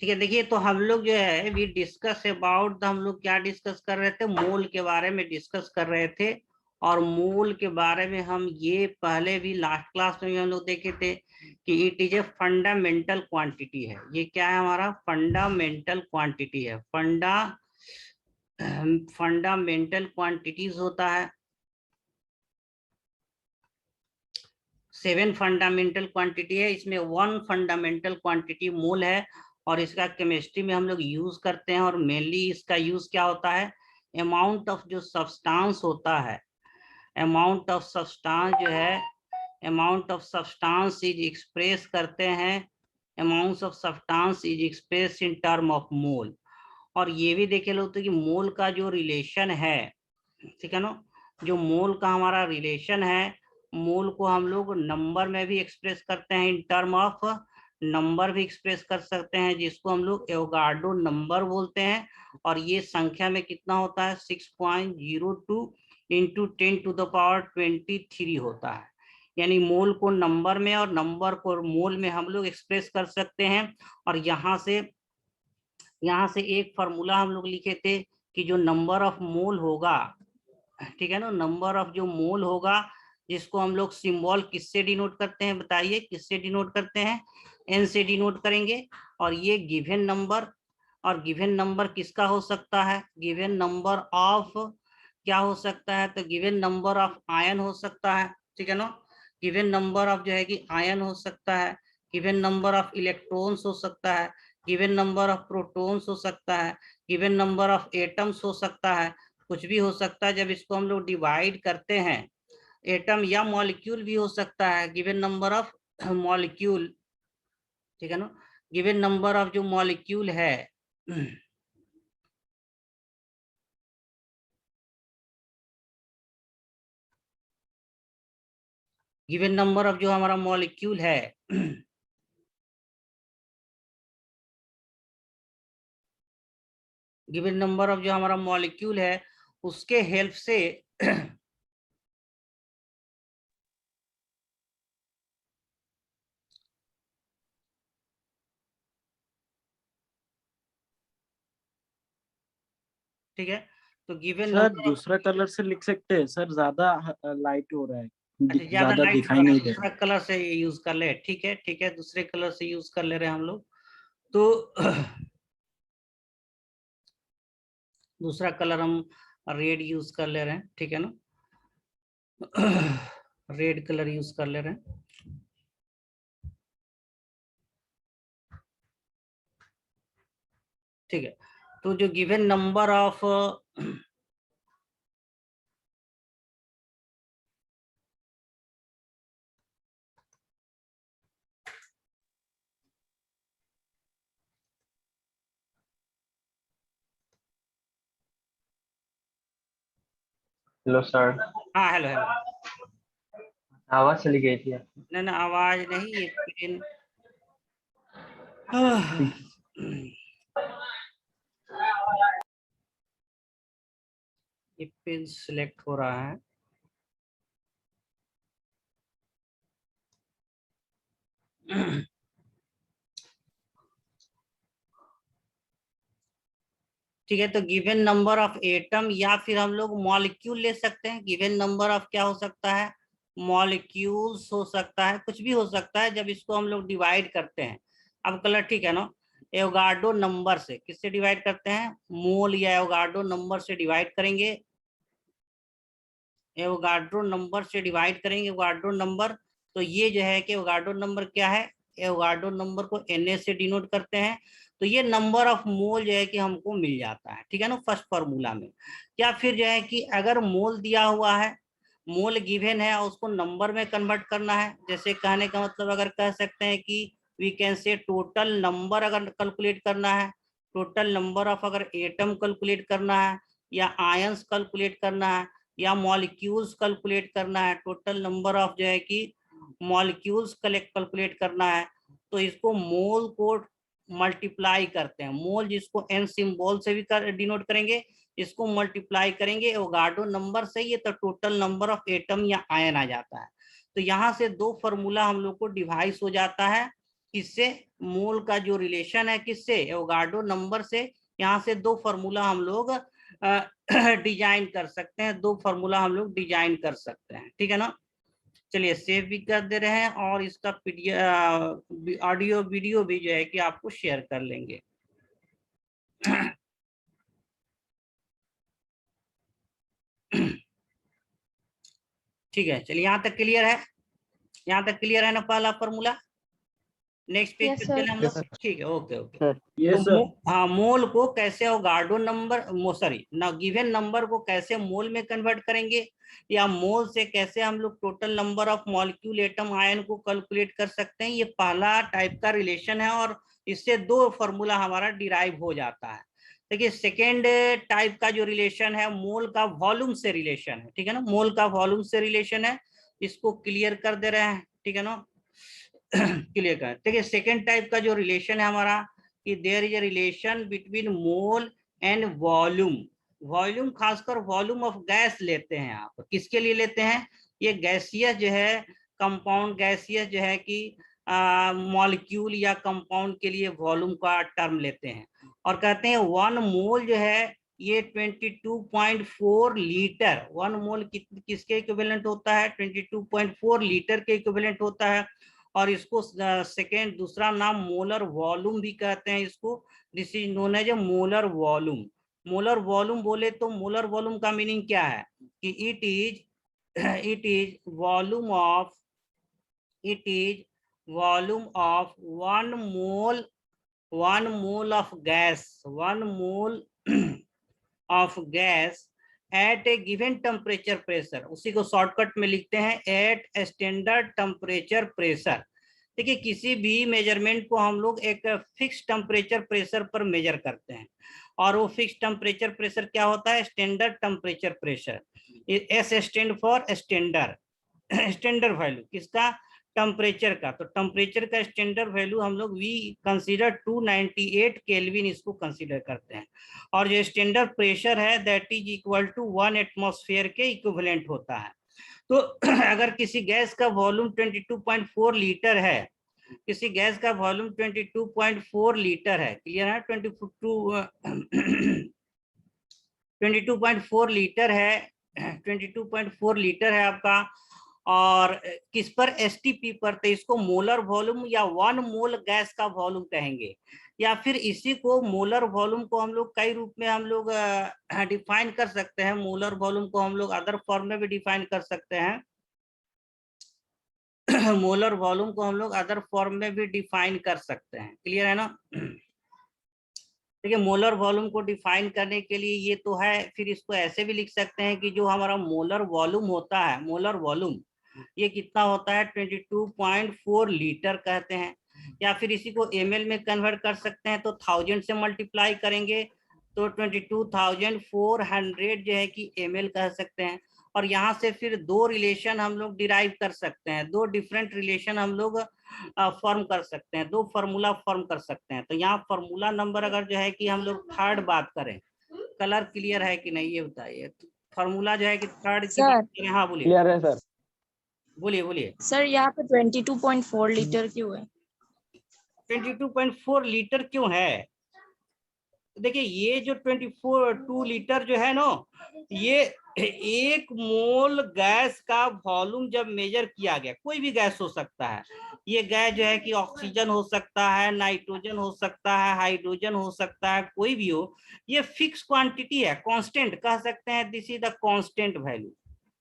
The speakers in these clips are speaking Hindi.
ठीक है, देखिए तो हम लोग जो है वी डिस्कस अबाउट, हम लोग क्या डिस्कस कर रहे थे, मोल के बारे में डिस्कस कर रहे थे। और मोल के बारे में हम ये पहले भी लास्ट क्लास में भी हम लोग देखे थे कि it is a fundamental quantity है। ये क्या है, हमारा फंडामेंटल क्वांटिटी है। फंडामेंटल क्वांटिटीज होता है 7 फंडामेंटल क्वांटिटी है, इसमें 1 फंडामेंटल क्वांटिटी मोल है। और इसका केमिस्ट्री में हम लोग यूज करते हैं, और मेनली इसका यूज क्या होता है, अमाउंट ऑफ जो सब्सटेंस होता है, अमाउंट ऑफ सब्सटेंस जो है, amount of substance is express करते हैं, amount of substance is express in term of mole. और ये भी देखे लो तो कि मोल का जो रिलेशन है, ठीक है ना, जो मोल का हमारा रिलेशन है, मोल को हम लोग नंबर में भी एक्सप्रेस करते हैं, इन टर्म ऑफ नंबर भी एक्सप्रेस कर सकते हैं, जिसको हम लोग एवोगाड्रो नंबर बोलते हैं। और ये संख्या में कितना होता है, 6.02 इंटू 10⁻23 होता है। यानी मोल को नंबर में और नंबर को मोल में हम लोग एक्सप्रेस कर सकते हैं। और यहाँ से एक फॉर्मूला हम लोग लिखे थे कि जो नंबर ऑफ मोल होगा, ठीक है ना, नंबर ऑफ जो मोल होगा, जिसको हम लोग सिंबल किससे डिनोट करते हैं, बताइए किससे डिनोट करते हैं, एन से डिनोट करेंगे। और ये गिवन नंबर, और गिवन नंबर किसका हो सकता है, गिवन नंबर ऑफ क्या हो सकता है, तो गिवन नंबर ऑफ आयन हो सकता है, ठीक है ना। गिवन नंबर ऑफ जो है कि आयन हो सकता है, गिवन नंबर ऑफ इलेक्ट्रॉन्स हो सकता है, गिवन नंबर ऑफ प्रोटॉन्स हो सकता है, गिवन नंबर ऑफ एटम्स हो सकता है, कुछ भी हो सकता है। जब इसको हम लोग डिवाइड करते हैं, एटम या मॉलिक्यूल भी हो सकता है, गिवन नंबर ऑफ मॉलिक्यूल, ठीक है ना, गिवन नंबर ऑफ जो मॉलिक्यूल है, गिवन नंबर ऑफ जो हमारा मॉलिक्यूल है, गिवन नंबर ऑफ जो हमारा मॉलिक्यूल है, उसके हेल्प से ठीक है, तो गिवन सर नंबर ऑफ, दूसरा कलर से लिख सकते हैं सर, ज्यादा लाइट हो रहा है, अच्छा ज्यादा ज्यादा लाइट हो दिखाई रहा है, नहीं दे दूसरा रहा। कलर से यूज कर ले, ठीक है ठीक है, दूसरे कलर से यूज कर ले रहे हैं हम लोग। तो दूसरा कलर हम रेड यूज कर ले रहे हैं, ठीक है ना, रेड कलर यूज कर ले रहे हैं। ठीक है, तो जो given number of, hello sir. हाँ हेलो हेलो, आवाज चली गई थी। नहीं ना आवाज नहीं, ये पेन, ये पेन सिलेक्ट हो रहा है। ठीक है, तो गिवन नंबर ऑफ एटम या फिर हम लोग मॉलिक्यूल ले सकते हैं। गिवन नंबर ऑफ क्या हो सकता है, मॉलिक्यूल्स हो सकता है, कुछ भी हो सकता है, जब इसको हम लोग डिवाइड करते हैं। अब कलर ठीक है ना, एवोगाड्रो नंबर से किससे डिवाइड करते हैं, मोल या एवोगाड्रो नंबर से डिवाइड करेंगे, एवोगाड्रो नंबर से डिवाइड करेंगे, एवोगाड्रो नंबर। तो ये जो है कि एवोगाड्रो नंबर क्या है, एवोगाड्रो नंबर को Na से डिनोट करते हैं। तो ये नंबर ऑफ मोल जो है कि हमको मिल जाता है, ठीक है ना, फर्स्ट फॉर्मूला में। या फिर जो है कि अगर मोल दिया हुआ है, मोल गिवन है और उसको नंबर में कन्वर्ट करना है, जैसे कहने का मतलब अगर कह सकते हैं कि we can say total number अगर कैलकुलेट करना है, टोटल नंबर ऑफ अगर एटम कैलकुलेट करना है, या आयंस कैलकुलेट करना है, या मॉलिक्यूल्स कैलकुलेट करना है, टोटल नंबर ऑफ जो है कि मॉलिक्यूल्स कैलकुलेट करना है, तो इसको मोल को मल्टीप्लाई करते हैं। मोल जिसको एन सिंबल से भी डिनोट करेंगे, इसको मल्टीप्लाई करेंगे एवोगाड्रो नंबर से, ये तो टोटल नंबर ऑफ एटम या आयन आ जाता है। तो यहाँ से दो फॉर्मूला हम लोग को डिवाइस हो जाता है, किससे, मोल का जो रिलेशन है किससे, एवोगाड्रो नंबर से। यहाँ से दो फॉर्मूला हम लोग डिजाइन कर सकते हैं, दो फॉर्मूला हम लोग डिजाइन कर सकते हैं, ठीक है ना। चलिए सेव भी कर दे रहे हैं और इसका ऑडियो वीडियो भी जो है कि आपको शेयर कर लेंगे। ठीक है, चलिए यहाँ तक क्लियर है, यहाँ तक क्लियर है ना पहला फॉर्मूला। नेक्स्ट पेज पे चले हम लोग, ठीक है, ओके ओके। तो हाँ, मोल को कैसे एवोगाड्रो नंबर, सॉरी ना, गिवन नंबर को कैसे मोल में कन्वर्ट करेंगे, या मोल से कैसे हम लोग total number of molecule atom ion को कैलकुलेट कर सकते हैं, ये पहला टाइप का रिलेशन है और इससे दो फॉर्मूला हमारा डिराइव हो जाता है। देखिए सेकेंड टाइप का जो रिलेशन है मोल का वॉल्यूम से रिलेशन है, ठीक है ना, मोल का वॉल्यूम से रिलेशन है, इसको क्लियर कर दे रहे हैं, ठीक है ना। क्लियर कर, देखिए सेकेंड टाइप का जो रिलेशन है हमारा, कि there is a relation between mole and volume. Volume खासकर वॉल्यूम ऑफ गैस लेते हैं आप, किसके लिए लेते हैं, ये गैसियस जो है, कंपाउंड गैसियस जो है कि मॉलिक्यूल या कंपाउंड के लिए वॉल्यूम का टर्म लेते हैं और कहते हैं 1 मोल जो है ये 22.4 लीटर, 1 मोल किसके इक्विवेलेंट होता है, 22.4 लीटर के इक्विवेलेंट होता है। और इसको सेकेंड दूसरा नाम मोलर वॉल्यूम भी कहते हैं इसको, this is known as a molar volume. Molar volume बोले तो मोलर वॉल्यूम का मीनिंग क्या है कि it is volume of, it is volume of 1 mole of gas, 1 mole of gas at a given temperature pressure, उसी को शॉर्टकट में लिखते हैं at स्टैंडर्ड टेम्परेचर प्रेशर। देखिए किसी भी मेजरमेंट को हम लोग एक फिक्स टेम्परेचर प्रेशर पर मेजर करते हैं और वो फिक्स टेम्परेचर प्रेशर क्या होता है, standard temperature pressure. S stand for standard, standard value किसका, टेम्परेचर का। तो टेम्परेचर का स्टैंडर्ड वैल्यू हम लोग वी कंसीडर 298 केल्विन इसको कंसीडर करते हैं। और जो स्टैंडर्ड प्रेशर है that is equal to 1 atmosphere के इक्विवेलेंट होता है। तो अगर किसी गैस का वॉल्यूम 22.4 लीटर है, किसी गैस का वॉल्यूम 22.4 लीटर है, क्लियर है, 22.4 लीटर है, 22.4 लीटर है आपका, और किस पर, एसटीपी पर, तो इसको मोलर वॉल्यूम या 1 मोल गैस का वॉल्यूम कहेंगे। या फिर इसी को मोलर वॉल्यूम को हम लोग कई रूप में हम लोग डिफाइन कर सकते हैं। मोलर वॉल्यूम को हम लोग अदर फॉर्म में भी डिफाइन कर सकते हैं, मोलर वॉल्यूम को हम लोग अदर फॉर्म में भी डिफाइन कर सकते हैं, क्लियर है ना। देखिए मोलर वॉल्यूम को डिफाइन करने के लिए ये तो है, फिर इसको ऐसे भी लिख सकते हैं कि जो हमारा मोलर वॉल्यूम होता है, मोलर वॉल्यूम ये कितना होता है, 22.4 लीटर कहते हैं। या फिर इसी को ml में कन्वर्ट कर सकते हैं, तो 1000 से मल्टीप्लाई करेंगे तो 22,400 जो है कि ml कह सकते हैं। और यहाँ से फिर दो रिलेशन हम लोग डिराइव कर सकते हैं, दो डिफरेंट रिलेशन हम लोग फॉर्म कर सकते हैं, दो फार्मूला फॉर्म कर सकते हैं। तो यहाँ फार्मूला नंबर अगर जो है कि हम लोग थर्ड बात करें, कलर क्लियर है कि नहीं ये बताइए। फार्मूला जो है कि थर्ड की बात करें, हाँ बोलिए। क्लियर है सर, बोलिए बोलिए सर यहाँ पे 22.4 लीटर क्यों है? 22.4 लीटर क्यों है, देखिए ये जो 2 लीटर जो है ना, ये 1 मोल गैस का वॉल्यूम जब मेजर किया गया, कोई भी गैस हो सकता है, ये गैस जो है कि ऑक्सीजन हो सकता है, नाइट्रोजन हो सकता है, हाइड्रोजन हो सकता है, कोई भी हो, ये फिक्स क्वांटिटी है, कांस्टेंट कह सकते हैं, this is the constant value.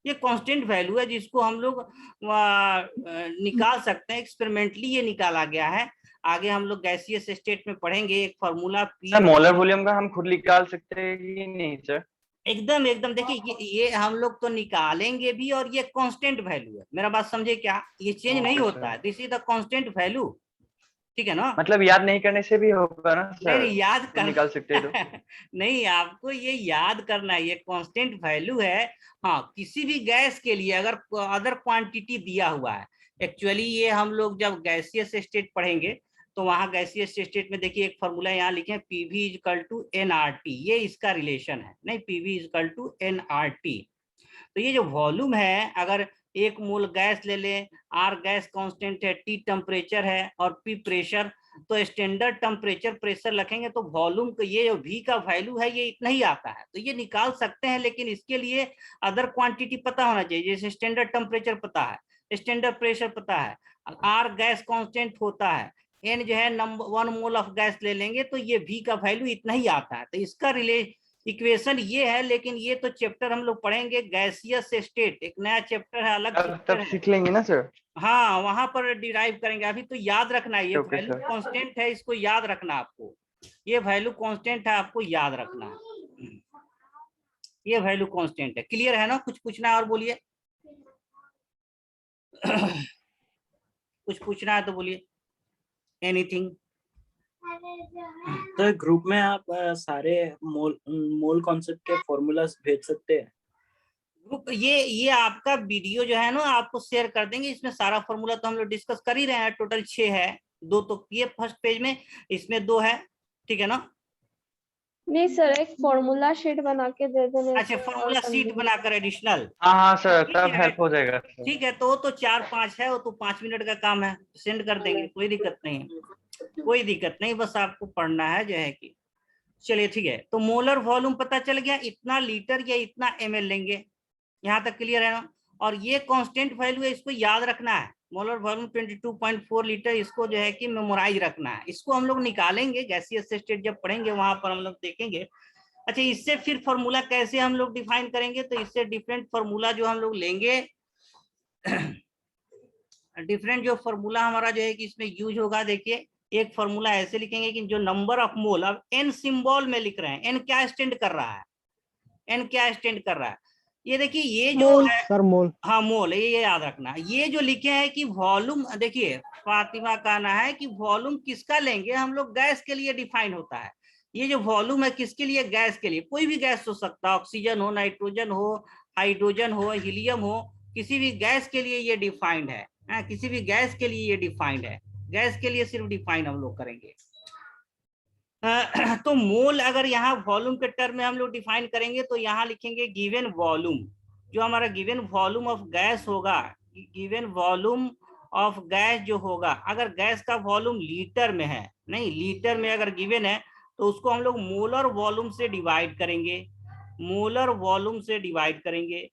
ये कांस्टेंट वैल्यू है जिसको हम लोग निकाल सकते हैं, एक्सपेरिमेंटली ये निकाला गया है। आगे हम लोग गैसियस स्टेट में पढ़ेंगे एक फॉर्मूला सर मोलर वॉल्यूम का हम खुद निकाल सकते हैं कि नहीं सर? एकदम एकदम, देखिए ये हम लोग तो निकालेंगे भी, और ये कांस्टेंट वैल्यू है, मेरा बात समझे क्या, ये चेंज नहीं होता है, this is the constant value, ठीक है ना। मतलब याद नहीं करने से भी होगा ना सर? नहीं याद कर निकाल सकते हैं तो नहीं, आपको ये याद करना है, ये कांस्टेंट वैल्यू है। हाँ, किसी भी गैस के लिए अगर अदर क्वांटिटी दिया हुआ है, एक्चुअली ये हम लोग जब गैसियस स्टेट पढ़ेंगे तो वहां गैसियस स्टेट में देखिए एक फॉर्मूला यहाँ लिखे हैं, PV is equal to NRT, ये इसका रिलेशन है, नहीं PV is equal to NRT. तो ये जो वॉल्यूम है, अगर 1 मोल गैस ले लें, आर गैस कांस्टेंट है, टी टेम्परेचर है और पी प्रेशर, तो स्टैंडर्ड टेम्परेचर प्रेशर रखेंगे तो वॉल्यूम का ये जो वी का वैल्यू है ये इतना ही आता है, तो ये निकाल सकते हैं, लेकिन इसके लिए अदर क्वांटिटी पता होना चाहिए, जैसे स्टैंडर्ड टेम्परेचर पता है, स्टैंडर्ड प्रेशर पता है, आर गैस कांस्टेंट होता है, एन जो है नंबर 1 मोल ऑफ गैस ले लेंगे तो ये वी का वैल्यू इतना ही आता है। तो इसका इक्वेशन ये है, लेकिन ये तो चैप्टर हम लोग पढ़ेंगे गैसियस स्टेट, एक नया चैप्टर है, अलग चैप्टर तब है। सीख लेंगे ना सर। हाँ, वहां पर डिराइव करेंगे, अभी तो याद रखना है, ये Okay, वैल्यू sir. कांस्टेंट है, इसको याद रखना आपको, ये वैल्यू कांस्टेंट है, आपको याद रखना है, ये वैल्यू कांस्टेंट है। क्लियर है ना? कुछ पूछना है और बोलिए। कुछ पूछना है तो बोलिए, एनीथिंग। तो ग्रुप में आप सारे मोल कॉन्सेप्ट के फॉर्मूलास भेज सकते हैं। ग्रुप ये आपका वीडियो जो है ना आपको शेयर कर देंगे, इसमें सारा फॉर्मूला तो हम लोग डिस्कस कर ही रहे हैं, टोटल 6 है, 2 तो ये फर्स्ट पेज में, इसमें 2 है, ठीक है ना? नहीं सर, एक फॉर्मूला शीट बना के दे देने अच्छा, से फॉर्मूला और शीट बनाकर एडिशनल, हाँ सर, ठीक तब है। हेल्प हो जाएगा सर। ठीक है, तो 4-5 है, वो तो 5 मिनट का काम है, सेंड कर देंगे, कोई दिक्कत नहीं है, कोई दिक्कत नहीं, बस आपको पढ़ना है जो है कि। चलिए ठीक है, तो मोलर वॉल्यूम पता चल गया, इतना लीटर या इतना ml लेंगे, यहाँ तक क्लियर है ना? और ये कांस्टेंट वैल्यू है, इसको याद रखना है, मोलर वॉल्यूम 22.4 लीटर, इसको जो है कि मेमोराइज रखना है, इसको हम लोग निकालेंगे गैसियस स्टेट जब पढ़ेंगे, वहां पर हम लोग देखेंगे। अच्छा, इससे फिर फॉर्मूला कैसे हम लोग डिफाइन करेंगे, तो इससे डिफरेंट फॉर्मूला जो हम लोग लेंगे, डिफरेंट जो फॉर्मूला हमारा जो है कि इसमें यूज होगा, देखिए एक फॉर्मूला ऐसे लिखेंगे कि जो नंबर ऑफ मोल, अब एन सिंबल में लिख रहे हैं, एन क्या स्टैंड कर रहा है, एन क्या स्टैंड कर रहा है, ये देखिए ये जो मोल है, सर मोल, हाँ मोल, ये याद रखना। ये जो लिखे हैं कि वॉल्यूम, देखिए फातिमा कहना है कि वॉल्यूम किसका लेंगे हम लोग, गैस के लिए डिफाइन होता है, ये जो वॉल्यूम है किसके लिए, गैस के लिए, कोई भी गैस हो सकता है, ऑक्सीजन हो, नाइट्रोजन हो, हाइड्रोजन हो, हीलियम हो, किसी भी गैस के लिए ये डिफाइंड है, किसी भी गैस के लिए ये डिफाइंड है, गैस के लिए सिर्फ डिफाइन हम लोग करेंगे। तो मोल अगर यहाँ वॉल्यूम के टर्म में हम लोग डिफाइन करेंगे तो यहाँ लिखेंगे गिवन वॉल्यूम, जो हमारा गिवन वॉल्यूम ऑफ गैस होगा, गिवन वॉल्यूम ऑफ गैस जो होगा, अगर गैस का वॉल्यूम लीटर में है, नहीं लीटर में अगर गिवन है तो उसको हम लोग मोलर वॉल्यूम से डिवाइड करेंगे, मोलर वॉल्यूम से डिवाइड करेंगे,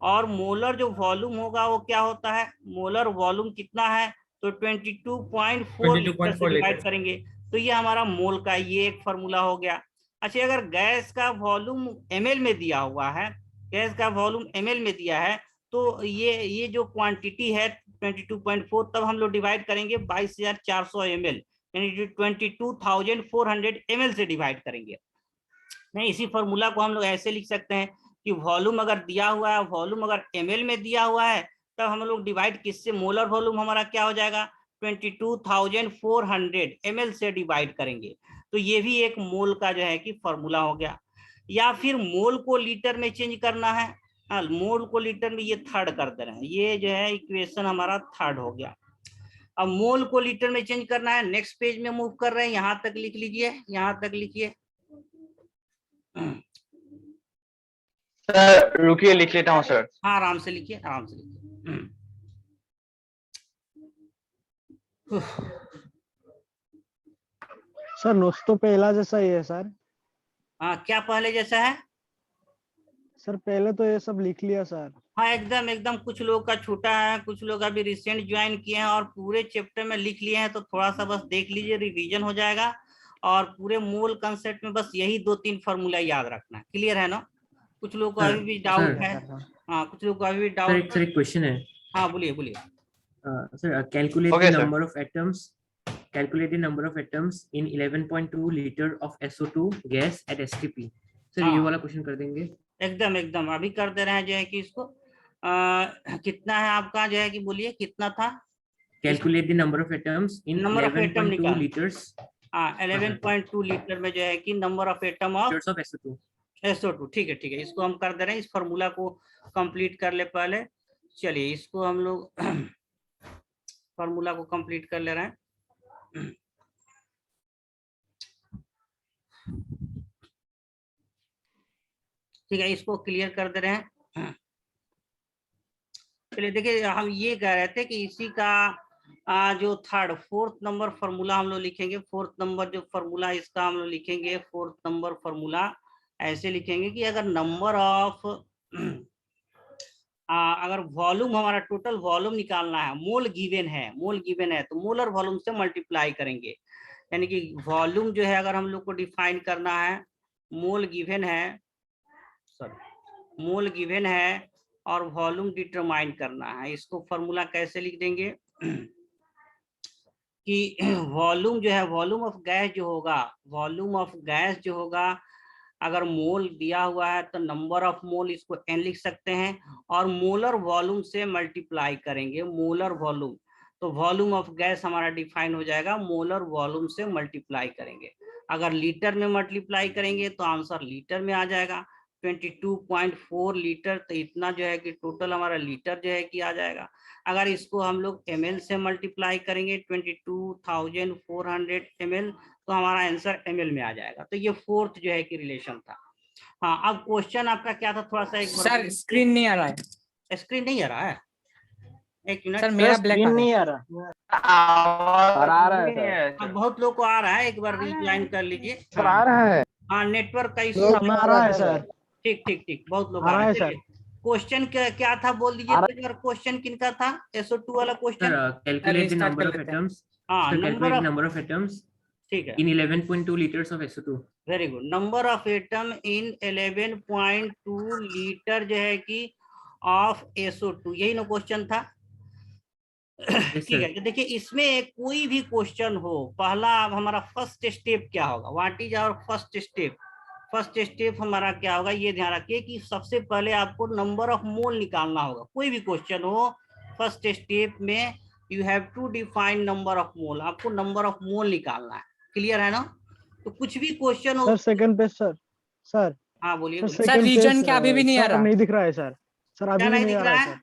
और मोलर जो वॉल्यूम होगा वो क्या होता है, मोलर वॉल्यूम कितना है, तो 22.4 लीटर से डिवाइड करेंगे, तो ये हमारा मोल का ये एक फॉर्मूला हो गया। अच्छा, अगर गैस का वॉल्यूम ml में दिया हुआ है, गैस का वॉल्यूम ml में दिया है, तो ये जो क्वांटिटी है 22.4, तब हम लोग डिवाइड करेंगे 22,400 ml, यानी 22,400 ml से डिवाइड करेंगे। नहीं, इसी फॉर्मूला को हम लोग ऐसे लिख सकते हैं कि वॉल्यूम अगर दिया हुआ है, वॉल्यूम अगर ml में दिया हुआ है, तब हम लोग डिवाइड किससे, मोलर वॉल्यूम हमारा क्या हो जाएगा, 22,400 ml से डिवाइड करेंगे, तो ये भी एक मोल का जो है कि फॉर्मूला हो गया। या फिर मोल को लीटर में चेंज करना है, मोल को लीटर में ये थर्ड कर दे रहे हैं, ये जो है इक्वेशन हमारा थर्ड हो गया। अब मोल को लीटर में चेंज करना है, नेक्स्ट पेज में मूव कर रहे हैं, यहाँ तक लिख लीजिए, यहाँ तक लिखिए। सर रुकिए, लिख लेता हूँ सर। हाँ, आराम से लिखिए, आराम से लिखिए। सर नोट्स तो पहला जैसा ही है सर। हाँ, क्या पहले जैसा है सर? पहले तो ये सब लिख लिया सर। हाँ, एकदम एकदम, कुछ लोग का छूटा है, कुछ लोग अभी रिसेंट ज्वाइन किए हैं और पूरे चैप्टर में लिख लिए हैं, तो थोड़ा सा बस देख लीजिए, रिवीजन हो जाएगा, और पूरे मूल कंसेप्ट में बस यही 2-3 फॉर्मूला याद रखना। क्लियर है ना? कुछ लोग को अभी भी डाउट है, हाँ कुछ लोग को अभी भी डाउट। सर एक क्वेश्चन है। हाँ बोलिए बोलिए। Sir calculate Okay, the sir. Number of atoms, calculate the number of atoms in 11.2 liter of SO2 gas at STP। Sir ये हाँ। वाला क्वेश्चन कर देंगे। एकदम एकदम, अभी कर दे रहे हैं जो है कि इसको कितना है आपका जो है कि, बोलिए कितना था, calculate the number of atoms in number of atom 11.2 निकाल, लीटर्स, हाँ 11.2 लीटर में जो है कि number of atom of litres of SO2। SO2। ठीक है ठीक है, इसको हम कर दे रहे हैं, इस फॉर्मूला को कंप्लीट कर ले पहले। चलिए इसको हम लोग फॉर्मूला को कंप्लीट कर ले रहे हैं। ठीक है, इसको क्लियर कर दे रहे हैं। चलिए देखिए, हम ये कह रहे थे कि इसी का जो फोर्थ नंबर फॉर्मूला हम लोग लिखेंगे। फोर्थ नंबर जो फॉर्मूला इसका हम लोग लिखेंगे, फोर्थ नंबर फॉर्मूला ऐसे लिखेंगे कि अगर नंबर ऑफ अगर वॉल्यूम, हमारा टोटल वॉल्यूम निकालना है, मोल गिवन है तो मोलर वॉल्यूम से मल्टीप्लाई करेंगे। यानी कि वॉल्यूम जो है अगर हम लोग को डिफाइन करना है, मोल गिवन है और वॉल्यूम डिटरमाइन करना है। इसको फॉर्मूला कैसे लिख देंगे कि वॉल्यूम जो है, वॉल्यूम ऑफ गैस जो होगा, अगर मोल दिया हुआ है तो नंबर ऑफ मोल इसको n लिख सकते हैं और मोलर वॉल्यूम से मल्टीप्लाई करेंगे, मोलर वॉल्यूम। तो वॉल्यूम ऑफ गैस हमारा डिफाइन हो जाएगा, मोलर वॉल्यूम से मल्टीप्लाई करेंगे। अगर लीटर में मल्टीप्लाई करेंगे तो आंसर लीटर में आ जाएगा, 22.4 लीटर। तो इतना जो है कि टोटल हमारा लीटर जो है कि आ जाएगा। अगर इसको हम लोग ml से मल्टीप्लाई करेंगे, 22,400 ml, तो हमारा आंसर ml में आ जाएगा। तो ये फोर्थ जो है कि रिलेशन था। हाँ, अब क्वेश्चन आपका क्या था, थोड़ा सा एक बार सर स्क्रीन नहीं आ रहा है। स्क्रीन नहीं आ रहा है, एक मिनट सर मेरा ब्लैक स्क्रीन नहीं आ रहा। आ रहा है अब बहुत लोग को आ रहा है, एक बार रिज्वाइन कर लीजिए। सर, आ रहा है। हाँ, नेटवर्क का इशू हमें आ रहा है सर। ठीक, बहुत लोग आ आ रहा रहे है हैं। सर। क्वेश्चन क्या था बोल दीजिए तो एक बार। क्वेश्चन किनका था, SO2 वाला question? Calculate the restart number कर of लेते हैं। atoms. हाँ, So number calculate the of, number of atoms ठीक है, in 11.2 liters of SO2. Very good. Number of atom in 11.2 litre जो है कि ऑफ SO2, यही ना क्वेश्चन था। Yes, ठीक sir. है, तो देखिए इसमें कोई भी क्वेश्चन हो, पहला अब हमारा फर्स्ट स्टेप क्या होगा, what is our first step? First step हमारा क्या होगा, ये ध्यान रखिए कि सबसे पहले आपको नंबर ऑफ मोल निकालना होगा। कोई भी क्वेश्चन हो, फर्स्ट स्टेप में you have to define number of mole, आपको नंबर ऑफ मोल निकालना है। क्लियर है ना? तो कुछ भी क्वेश्चन हो। Sir second page sir. हाँ बोलिए। Sir sir second reason page क्या अभी भी नहीं आ सर रहा? नहीं दिख रहा है सर। सर अभी क्या भी नहीं नहीं दिख आ रहा रहा है है? सर।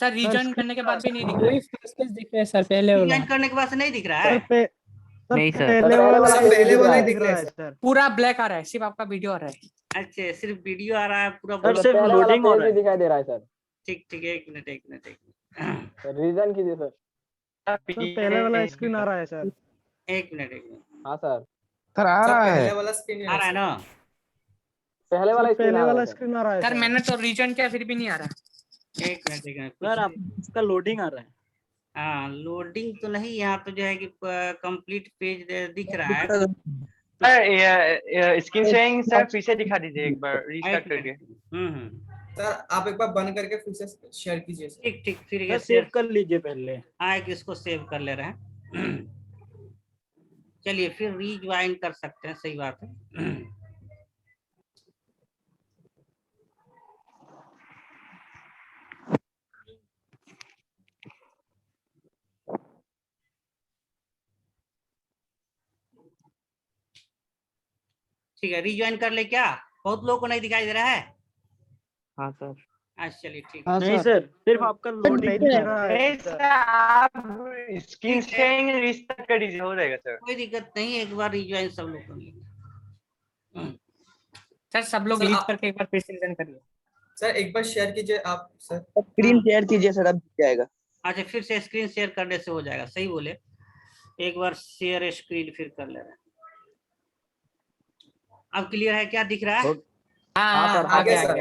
सर रीजन स्क्रीन करने के बाद भी नहीं दिख रहा है। फर्स्ट पेज दिख रहा है सर, पहले वाला। डिजाइन करने के बाद से नहीं दिख रहा सर है? नहीं, सर। पहले वाला सर, पहले वाला ही दिख दिख रहा रहा है है सर। पूरा ब्लैक आ रहा है, सिर्फ आपका वीडियो आ रहा है। अच्छा, सिर्फ वीडियो आ रहा है, पूरा सर सिर्फ लोडिंग हो रहा है। दिखाई दे रहा है सर। ठीक, एक मिनट। रीजन कीजिए सर। सर पहले वाला स्क्रीन आ रहा है सर। एक मिनट। हाँ सर, सर, आ रहा है। पहले वाला स्क्रीन आ रहा है ना? पहले वाला पहले वाला स्क्रीन आ रहा है सर सर। मैंने तो रीजन किया फिर भी नहीं आ रहा। एक मिनट। सर आपका लोडिंग आ रहा है। हाँ, लोडिंग तो नहीं, यहाँ तो जो है कि कंप्लीट पेज दिख रहा है। सर, स्क्रीन शेयरिंग सर फिर से दिखा दीजिए एक बार, रीस्टार्ट करके। सर आप एक बार बंद करके फिर से शेयर कीजिए सर। ठीक, फिर सर ये सेव कर लीजिए पहले। हाँ, एक इसको सेव कर ले रहे हैं। चलिए फिर रीज्वाइन कर सकते हैं, सही बात है। ठीक है, रीज्वाइन कर ले क्या? बहुत लोगों को नहीं दिखाई दे रहा है? हाँ सर। अच्छा चलिए ठीक है। हाँ नहीं सर, सिर्फ आपका लोडिंग नहीं दिख रहा है नहीं सर, आप स्क्रीन शेयरिंग रीस्टार्ट कर दीजिए, हो जाएगा सर। कोई दिक्कत नहीं, एक बार रीज्वाइन सब लोग कर लेंगे। सर सब लोग सर, लीव आप- करके एक बार फिर से रीजन करिए। सर एक बार शेयर कीजिए आप सर। स्क्रीन शेयर कीजिए सर, अब दिख जाएगा। अच्छा, फिर से स्क्रीन शेयर करने से हो जाएगा, सही बोले। एक बार शेयर स्क्रीन फिर कर ले रहे हैं। अब क्लियर है, क्या दिख रहा है? हाँ सर, आ आगे गया, सर। आ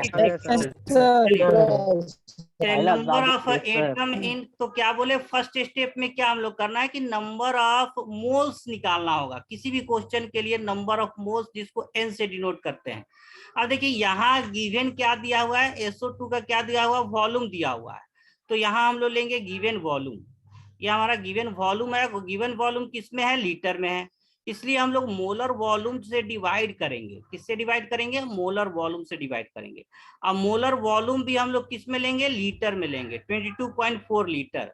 गया। नंबर ऑफ एटम इन, तो क्या बोले फर्स्ट स्टेप में क्या हम लोग करना है कि नंबर ऑफ मोल्स निकालना होगा। किसी भी क्वेश्चन के लिए नंबर ऑफ मोल्स, जिसको n से डिनोट करते हैं। अब देखिए यहाँ गिवन क्या दिया हुआ है, SO2 का क्या दिया हुआ है, वॉल्यूम दिया हुआ है। तो यहाँ हम लोग लेंगे गिवन वॉल्यूम। ये हमारा गिवन वॉल्यूम है, गिवन वॉल्यूम किसमें है, लीटर में है। इसलिए हम लोग मोलर वॉल्यूम से डिवाइड करेंगे। किससे डिवाइड करेंगे? मोलर वॉल्यूम से डिवाइड करेंगे। अब मोलर वॉल्यूम भी हम लोग किस में लेंगे, लीटर में लेंगे, 22.4 लीटर।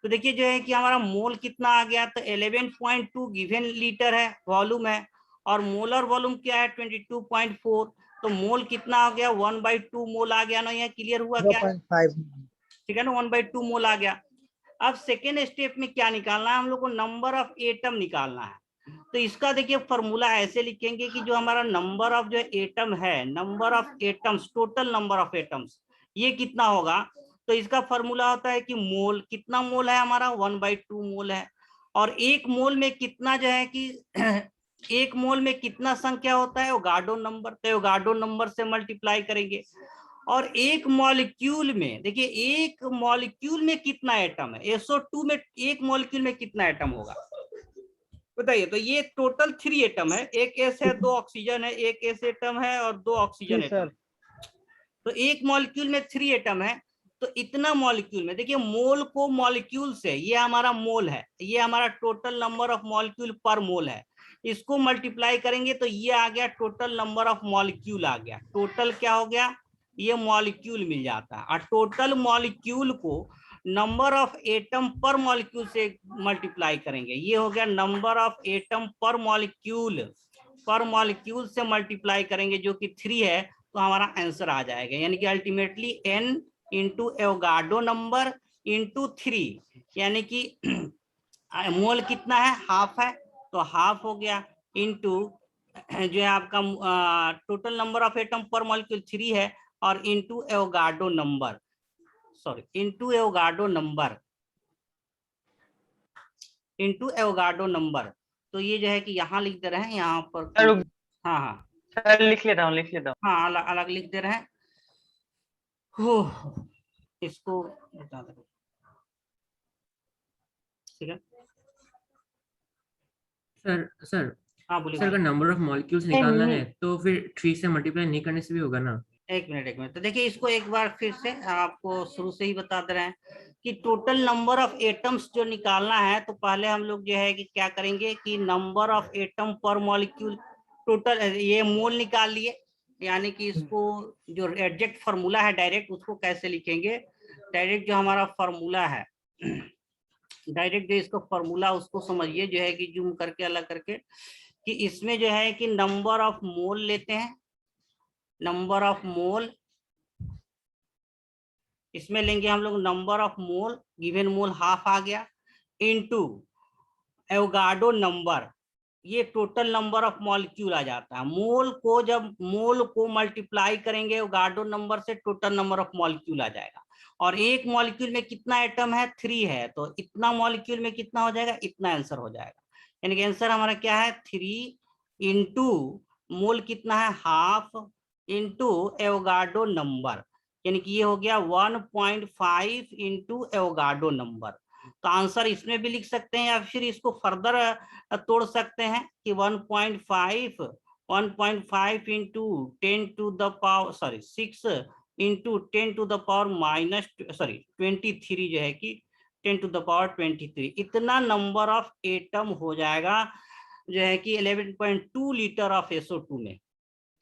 तो देखिए जो है कि हमारा मोल कितना आ गया, तो 11.2 गिवन लीटर है, वॉल्यूम है, और मोलर वॉल्यूम क्या है 22.4। तो मोल कितना आ गया, 1/2 मोल आ गया ना। यहाँ क्लियर हुआ क्या? ठीक है ना, 1/2 मोल आ गया। अब सेकेंड स्टेप में क्या निकालना है हम लोग को, नंबर ऑफ एटम निकालना है। तो इसका देखिए फॉर्मूला ऐसे लिखेंगे कि जो हमारा नंबर ऑफ जो एटम है, number of atoms, total number of atoms, ये कितना होगा। तो इसका फॉर्मूला होता है कि मोल, कितना मोल है हमारा 1/2 मोल है। और एक मोल में कितना जो है कि एक मोल में कितना संख्या होता है, एवोगाड्रो नंबर, तो एवोगाड्रो नंबर से मल्टीप्लाई करेंगे। और एक मॉलिक्यूल में देखिए, एक मॉलिक्यूल में कितना एटम है, SO2 में एक मॉलिक्यूल में कितना एटम होगा बताइए। तो ये टोटल 3 एटम है, एक S है, 2 ऑक्सीजन है, एक S एटम है और 2 ऑक्सीजन एटम। तो एक मॉलिक्यूल में 3 एटम है। तो इतना मॉलिक्यूल में देखिए, मोल को मॉलिक्यूल से, ये हमारा मोल है, ये हमारा टोटल नंबर ऑफ मॉलिक्यूल पर मोल है, इसको मल्टीप्लाई करेंगे तो ये आ गया टोटल नंबर ऑफ मॉलिक्यूल आ गया। टोटल क्या हो गया, ये मॉलिक्यूल मिल जाता है। और टोटल मॉलिक्यूल को नंबर ऑफ एटम पर मॉलिक्यूल से मल्टीप्लाई करेंगे, ये हो गया नंबर ऑफ एटम पर मॉलिक्यूल से मल्टीप्लाई करेंगे जो कि 3 है, तो हमारा आंसर आ जाएगा। यानी कि ultimately n into Avogadro number into 3, यानी कि मोल कितना है, हाफ है, तो हाफ हो गया, इंटू जो है आपका टोटल नंबर ऑफ एटम पर मॉलिक्यूल 3 है, और into Avogadro number, sorry into Avogadro number. तो ये जो है कि यहाँ लिख दे रहे हैं, यहाँ पर हाँ हाँ सर लिख लेता हूँ हाँ, अलग अलग लिख दे रहे हैं। हो इसको बता दो, ठीक है सर हाँ बोलिए। सर अगर नंबर ऑफ मॉलिक्यूल्स निकालना है तो फिर 3 से मल्टीप्लाई नहीं करने से भी होगा ना। एक मिनट। तो देखिए, इसको एक बार फिर से आपको शुरू से ही बता दे रहे हैं कि टोटल नंबर ऑफ एटम्स जो निकालना है, तो पहले हम लोग जो है कि क्या करेंगे कि नंबर ऑफ एटम पर मॉलिक्यूल, टोटल ये मोल निकाल लिए, यानी कि इसको जो एग्जैक्ट फार्मूला है डायरेक्ट, उसको कैसे लिखेंगे, डायरेक्ट जो हमारा फार्मूला है, डायरेक्ट जो इसको फार्मूला उसको समझिए, जो है कि जूम करके अलग करके, कि इसमें जो है कि नंबर ऑफ मोल लेते हैं, नंबर ऑफ मोल, इसमें लेंगे हम लोग number of mole, given mole half आ गया, इनटू एवोगाड्रो नंबर, ये टोटल नंबर ऑफ मॉलिक्यूल आ जाता है। मोल को जब मोल को मल्टीप्लाई करेंगे एवोगाड्रो नंबर से, टोटल नंबर ऑफ मॉलिक्यूल आ जाएगा। और एक मॉलिक्यूल में कितना एटम है, 3 है, तो इतना मॉलिक्यूल में कितना हो जाएगा, इतना आंसर हो जाएगा। यानी कि आंसर हमारा क्या है, 3 इंटू मोल कितना है, हाफ, इंटू एवोगाड्रो नंबर, यानी कि ये हो गया 1.5 इंटू एवोगाड्रो नंबर। तो आंसर इसमें भी लिख सकते हैं, या फिर इसको फर्दर तोड़ सकते हैं कि 1.5 into 10 to the power 6 into 10 to the power minus 23 जो है कि 10 टू द पावर 23, इतना नंबर ऑफ एटम हो जाएगा जो है कि 11.2 लीटर ऑफ SO2 में।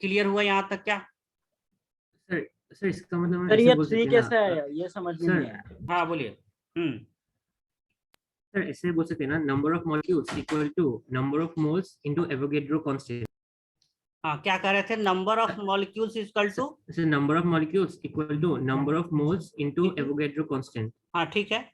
क्लियर हुआ यहाँ तक क्या? सर इसका मतलब सर ये 3 कैसे आया, ये समझ में नहीं आया। हाँ बोलिए। सर ऐसे बोल सकते हैं ना, number of molecules equal to number of moles into Avogadro constant. हाँ क्या कह रहे थे, number of molecules equal to, sir number of molecules equal to number of moles into Avogadro constant. हाँ ठीक है।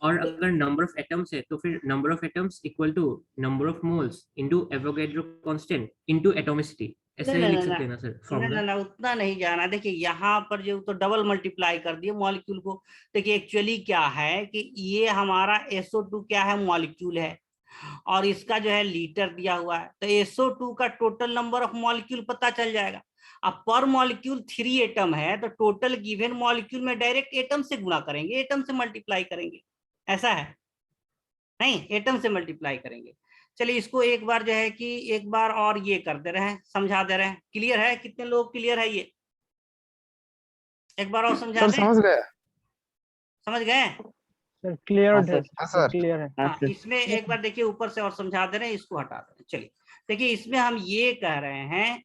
और अगर नंबर ऑफ एटम्स है तो फिर number of atoms equal to number of moles into Avogadro constant into atomicity. ऐसे ही लिख सकते हैं ना सर फॉर्मूला? ना उतना नहीं जाना। देखिए यहाँ पर जो तो डबल मल्टीप्लाई कर दिए मॉलिक्यूल को। देखिए एक्चुअली क्या है कि ये हमारा SO2 क्या है, मॉलिक्यूल है, और इसका जो है लीटर दिया हुआ है, तो SO2 का टोटल नंबर ऑफ मॉलिक्यूल पता चल जाएगा। अब पर मॉलिक्यूल 3 एटम है, तो टोटल गिवन मॉलिक्यूल में डायरेक्ट एटम से गुणा करेंगे, एटम से मल्टीप्लाई करेंगे, ऐसा है नहीं, एटम से मल्टीप्लाई करेंगे। चलिए इसको एक बार जो है कि एक बार और ये कर दे रहे हैं, समझा दे रहे हैं। क्लियर है? कितने लोग क्लियर है? ये एक बार और समझा दें। समझ गए? समझ गए? क्लियर है सर। क्लियर है। हाँ, इसमें एक बार देखिए ऊपर से और समझा दे रहे हैं, इसको हटा दें। चलिए देखिए, इसमें हम ये कह रहे हैं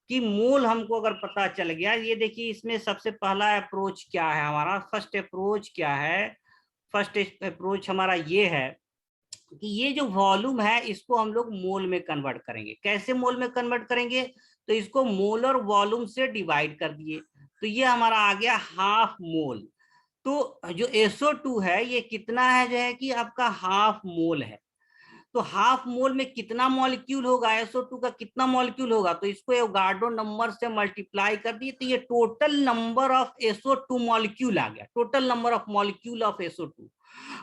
कि मोल हमको अगर पता चल गया, ये देखिए इसमें सबसे पहला अप्रोच क्या है हमारा, फर्स्ट अप्रोच क्या है, फर्स्ट अप्रोच हमारा ये है कि ये जो वॉल्यूम है इसको हम लोग मोल में कन्वर्ट करेंगे। कैसे मोल में कन्वर्ट करेंगे, तो इसको मोलर वॉल्यूम से डिवाइड कर दिए, तो ये हमारा आ गया हाफ मोल। तो जो SO2 है ये कितना है, जो है कि आपका हाफ मोल है। तो हाफ मोल में कितना मॉलिक्यूल होगा, SO2 का कितना मॉलिक्यूल होगा, तो इसको एवोगाड्रो नंबर से मल्टीप्लाई कर दिए तो ये total number of SO2 molecule आ गया, total number of molecule of SO2।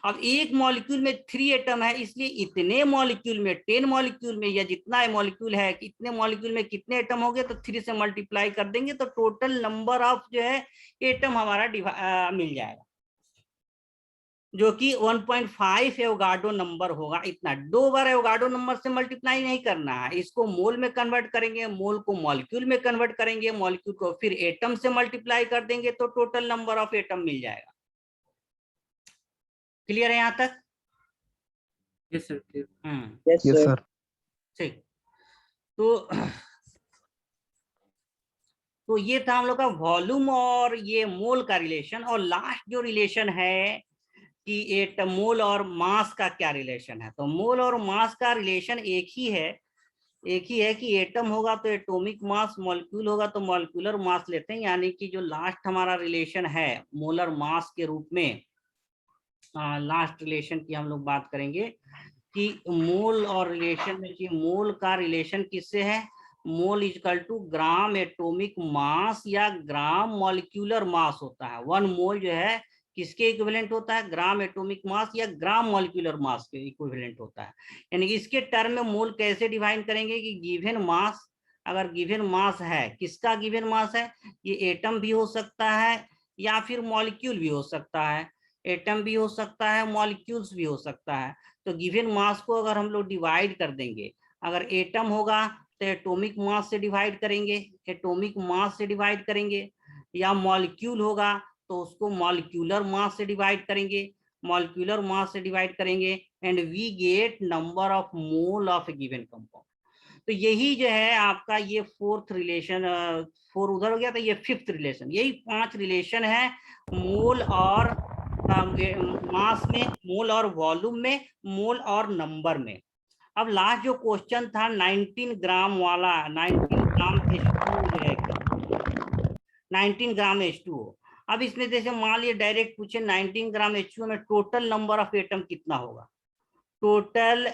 अब एक मॉलिक्यूल में 3 एटम है, इसलिए इतने मॉलिक्यूल में 10 मॉलिक्यूल में या जितना मॉलिक्यूल है इतने मॉलिक्यूल में कितने एटम हो गए, तो 3 से मल्टीप्लाई कर देंगे तो टोटल नंबर ऑफ जो है एटम हमारा मिल जाएगा, जो कि 1.5 एवोगाड्रो नंबर होगा। इतना 2 बार एवोगाड्रो नंबर से मल्टीप्लाई नहीं करना है, इसको मोल में कन्वर्ट करेंगे, मोल को मॉलिक्यूल में कन्वर्ट करेंगे, मॉलिक्यूल को फिर एटम से मल्टीप्लाई कर देंगे तो टोटल नंबर ऑफ एटम मिल जाएगा। क्लियर है यहाँ तक? Yes sir, yes yes sir. Sir. ठीक, तो ये था हम लोग का वॉल्यूम और ये मोल का रिलेशन। और लास्ट जो रिलेशन है कि एटम मोल और मास का क्या रिलेशन है, तो मोल और मास का रिलेशन एक ही है कि एटम होगा तो एटॉमिक मास, मॉलिक्यूल होगा तो मॉलिक्यूलर मास लेते हैं। यानी कि जो लास्ट हमारा रिलेशन है मोलर मास के रूप में, लास्ट रिलेशन की हम लोग बात करेंगे कि मोल और रिलेशन में, कि मोल का रिलेशन किससे है, mole equal to gram atomic mass या ग्राम मॉलिक्यूलर मास होता है। 1 मोल जो है किसके इक्विवेलेंट होता है, ग्राम एटॉमिक मास या ग्राम मॉलिक्यूलर मास के इक्विवेलेंट होता है। यानी कि इसके टर्म में मोल कैसे डिफाइन करेंगे कि गिवन मास, अगर गिवन मास है, किसका गिवन मास है, ये एटम भी हो सकता है या फिर मॉलिक्यूल भी हो सकता है, एटम भी हो सकता है, मॉलिक्यूल्स भी हो सकता है। तो गिवन मास को अगर हम लोग डिवाइड कर देंगे, अगर एटम होगा तो एटॉमिक मास से डिवाइड करेंगे, एटॉमिक मास से डिवाइड करेंगे, या मॉलिक्यूल होगा तो उसको मॉलिक्यूलर मास से डिवाइड करेंगे, मॉलिक्यूलर मास से डिवाइड करेंगे, and we get number of mole of a given compound. तो यही जो है आपका ये 4th रिलेशन, 4 उधर हो गया, तो ये 5th रिलेशन, यही 5 रिलेशन है मोल और मास में, मोल और वॉल्यूम में, मोल और नंबर में। अब लास्ट जो क्वेश्चन था 19 ग्राम वाला, 19 ग्राम H2 जो है, 19 ग्राम H2O। अब इसमें जैसे मान लिया डायरेक्ट पूछे 19 ग्राम H2O में टोटल नंबर ऑफ एटम कितना होगा, टोटल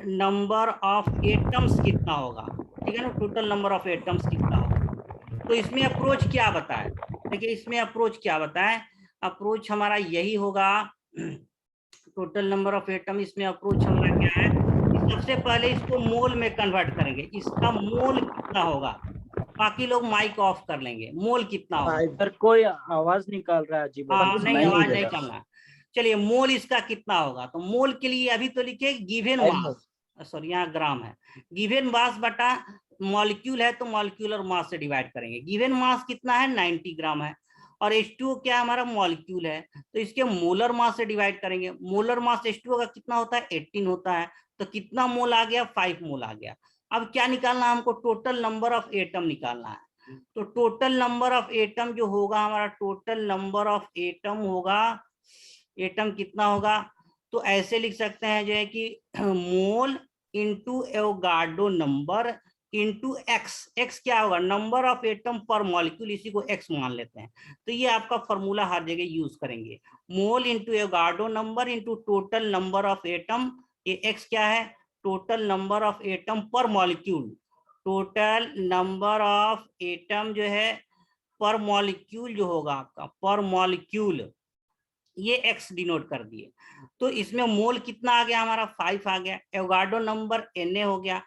नंबर ऑफ एटम्स कितना होगा, ठीक है ना, टोटल नंबर ऑफ एटम्स कितना होगा। तो इसमें अप्रोच क्या बताए, देखिए इसमें अप्रोच क्या बताए, अप्रोच हमारा यही होगा, टोटल नंबर ऑफ एटम, इसमें अप्रोच हमारा क्या है, सबसे पहले इसको मोल में कन्वर्ट करेंगे, इसका मोल कितना होगा, बाकी लोग माइक ऑफ कर लेंगे, मोल कितना होगा। इधर कोई आवाज निकाल रहा है अजीब, नहीं आवाज नहीं करना। चलिए मोल इसका कितना होगा, तो मोल के लिए अभी तो लिखे गिवन मास, सॉरी यहाँ ग्राम है, गिवन मास बटा मॉलिक्यूल है तो मॉलिक्यूलर मास से डिवाइड करेंगे। गिवन मास कितना है, 90 ग्राम है, और H2O क्या हमारा मॉलिक्यूल है, तो इसके मोलर मास से डिवाइड करेंगे। मोलर मास H2O का कितना होता है, 18 होता है, तो कितना मोल आ गया, 5 मोल आ गया। अब क्या निकालना है हमको, टोटल नंबर ऑफ एटम निकालना है। तो टोटल नंबर ऑफ एटम जो होगा हमारा, टोटल नंबर ऑफ एटम होगा, एटम कितना होगा, तो ऐसे लिख सकते हैं जो है कि mole into Avogadro number into x. X क्या होगा, नंबर ऑफ एटम पर मॉलिक्यूल, इसी को एक्स मान लेते हैं। तो ये आपका फॉर्मूला हर जगह यूज करेंगे, mole into Avogadro number into total number of atom. ये एक्स क्या है, टोटल नंबर ऑफ एटम पर molecule, total number of atom जो है पर मॉलिक्यूल जो होगा आपका, पर मॉलिक्यूल, ये एक्स डिनोट कर दिए। तो इसमें मोल कितना आ गया हमारा, 5 आ गया, एवोगाड्रो नंबर Na हो गया,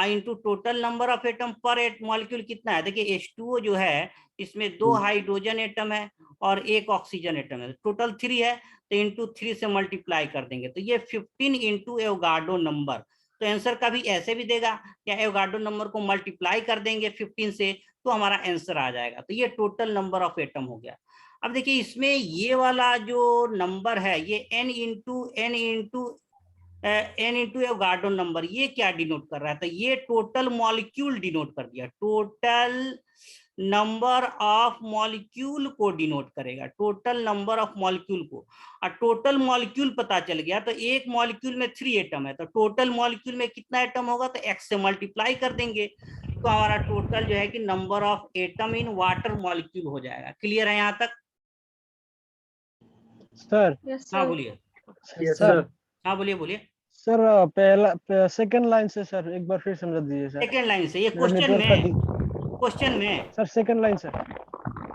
into total number of atom पर मॉलिक्यूल कितना है, देखिए H2O जो है इसमें 2 हाइड्रोजन एटम है और 1 ऑक्सीजन एटम है, टोटल 3 है, तो इंटू 3 से मल्टीप्लाई कर देंगे, तो ये 15 इंटू एवोगाड्रो नंबर। तो आंसर का भी ऐसे भी देगा, या एवोगाड्रो नंबर को मल्टीप्लाई कर देंगे 15 से तो हमारा आंसर आ जाएगा। तो ये टोटल नंबर ऑफ एटम हो गया। अब देखिए इसमें ये वाला जो नंबर है, ये n इंटू एवोगाड्रो नंबर, ये क्या डिनोट कर रहा है, तो ये टोटल मॉलिक्यूल डिनोट कर दिया, टोटल नंबर ऑफ मॉलिक्यूल को डिनोट करेगा, टोटल नंबर ऑफ मॉलिक्यूल को। और टोटल मॉलिक्यूल पता चल गया, तो एक मॉलिक्यूल में 3 एटम है, तो टोटल मॉलिक्यूल में कितना एटम होगा, तो x से मल्टीप्लाई कर देंगे, तो हमारा टोटल जो है कि number of atom in water molecule हो जाएगा। क्लियर है यहाँ तक? सर यस हाँ सर। बोलिए, यस सर। हाँ बोलिए बोलिए। सर पहला सेकंड लाइन से सर एक बार फिर समझा दीजिए सर। सेकेंड लाइन से, ये मेरा क्वेश्चन network का में, क्वेश्चन में sir second line sir,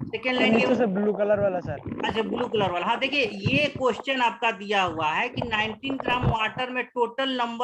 second line नीचे ये, से ब्लू कलर वाला सर। अच्छा ब्लू कलर वाला। हाँ देखिए, ये क्वेश्चन आपका दिया हुआ है कि 19 ग्राम वाटर में टोटल नंबर